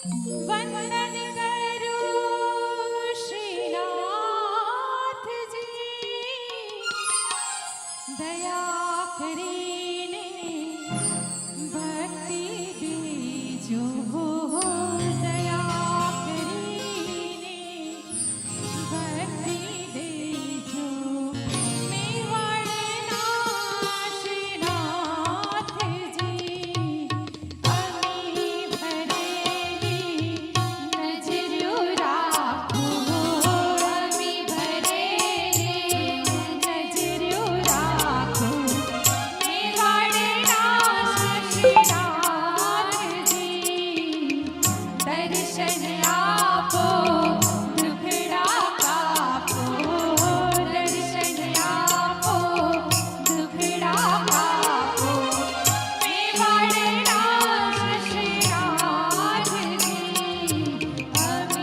વંદન કરું શ્રીનાથજી, દયા કરીને ભક્તિ દેજો, દયા કરીને ભક્તિ દેજો. મેવાડના શ્રીનાથજી અમી ભરેલી નજરો રાખો, અમી ભરેલી નજરો રાખો. મેવાડના શ્રીનાથજી દર્શન આપો, દુખડા કાપો, દર્શન આપો, દુખડા કાપો. મેવાડના શ્રીનાથજી અમી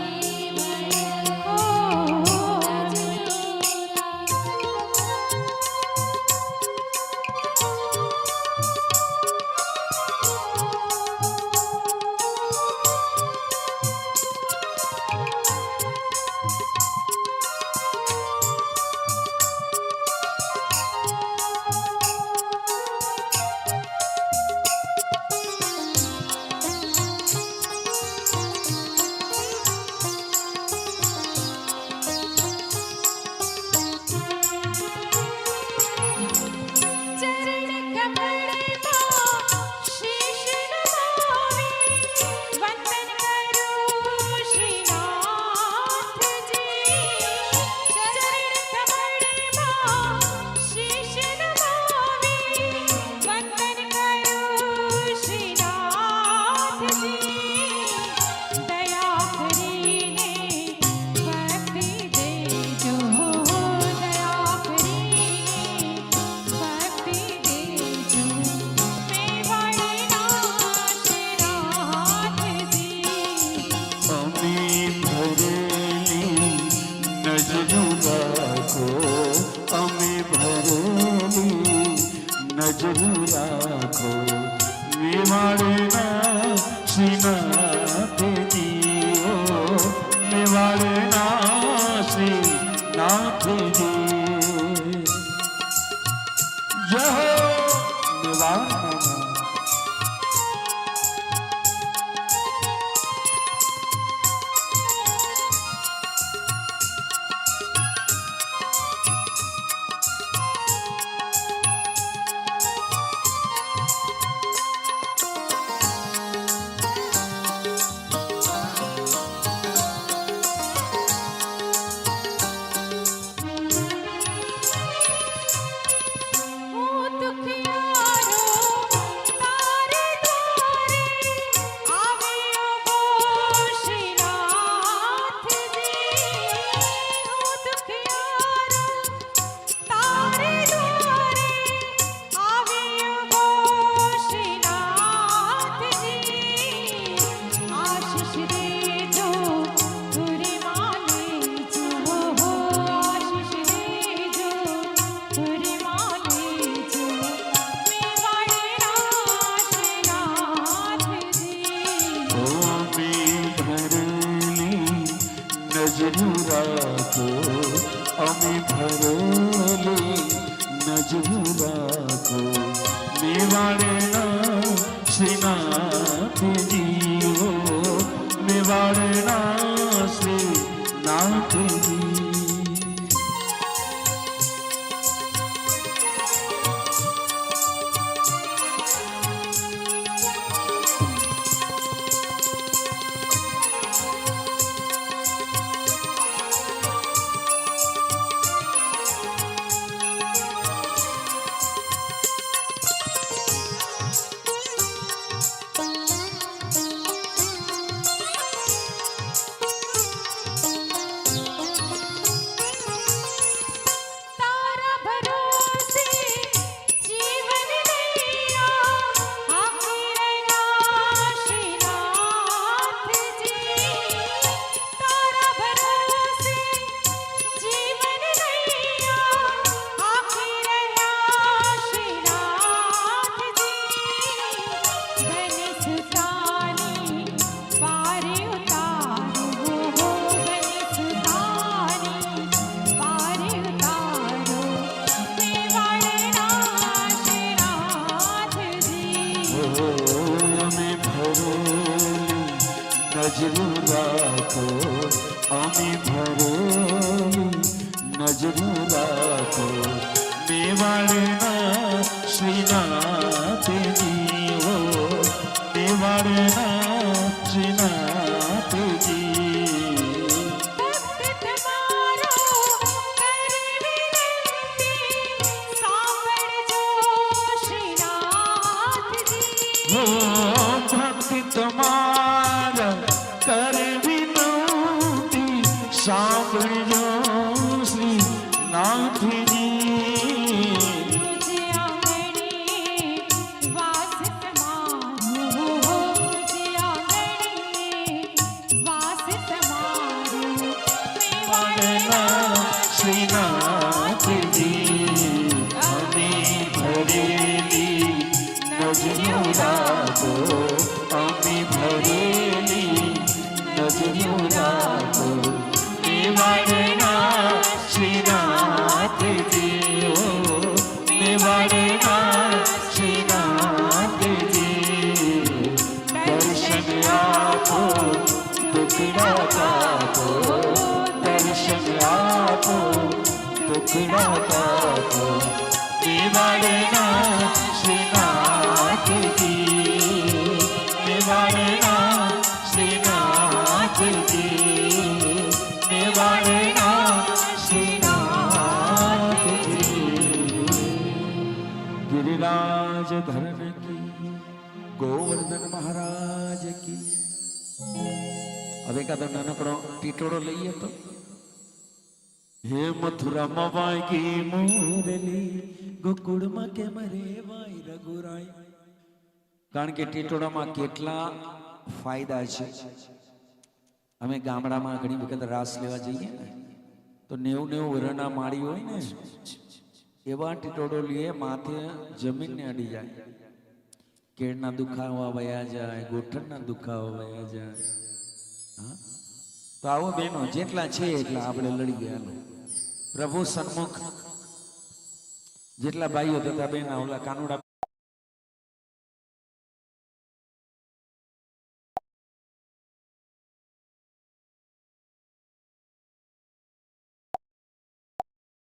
ચરણ કમળમાં શીશ નમાવી, વંદન કરું શ્રીનાથજી. ચરણ કમળમાં શીશ નમાવી, વંદન કરું શ્રીનાથજી. દયા કરીને ભક્તિ દેજો, દયા કરીને ભક્તિ દેજો. મેવાડના શ્રીનાથજી અમી ભરેલી નજરો રાખો, અમી ભરેલી નજરો રાખો. મેવાડના શ્રીનાથજી, ઓ મેવાડના શ્રીનાથજી. જય હો મેવાડના. હું દુખિયારો તારે દ્વારે આવ્યો ગો શ્રીનાથજી. હું દુખિયારો તારે દ્વારે આવ્યો ગો શ્રીનાથજી. આશીષ દેજો તુરે માને જો, આશીષ દેજો તુરે માને જો. મેવાડના શ્રીનાથજી અમી ભરેલી નજરો રાખો, અમી ભરેલી નજરો રાખો. મેવાડના શ્રીનાથજી, ઓ મેવાડના શ્રીનાથજી. નજરું રાખો અમે ભરેલી નજરું રાખો મેવાડના શ્રીનાથજી હો મેવાડના શ્રીનાથજી ભક્ત તમારો કરે વિનંતી સાંભળજો શ્રીનાથજી હો ભક્તિ તમારા કરે વિનંતી સાંભળજો શ્રી નાથજી મુજે આંગણે વાસ તમારો મુજે આંગણે વાસ તમારો મેવાડના શ્રીનાથજી અમે ભરેલી નજરું રાખો અમે ભરેલી નજરું રાખો મેવાડના શ્રીનાથજી હો મેવાડના શ્રીનાથજી દર્શન આપો દુઃખડા કાપો દર્શન આપો દુઃખડા કાપો મેવાડના શ્રીનાથજી મેવાડના શ્રીનાથજી મેવાડના શ્રીનાથજી ગિરિરાજ ધરણ કી ગોવર્ધન મહારાજ કી હવે કાદો નાનકડો ટીટોળો લઈએ તો હે મથુરામાં વાગી મુરલી ગોકુળમાં કેમ રેવાય રઘુરાય કારણ કે ટીટોળામાં કેટલા ફાયદા છે અમે ગામડામાં ઘણી વખત રાસ લેવા જઈએ ને તો 90 વર્ષના માળી હોય ને એવા ટીટોળો લઈએ માથે જમીનને અડી જાય કેળના દુખાવા વયા જાય ગોઠણના દુખાવા વયા જાય હા તો આવો બહેનો જેટલા છે એટલા આપણે લડી ગયા પ્રભુ સન્મુખ જેટલા ભાઈઓ તથા બહેના ઓલા કાનુડા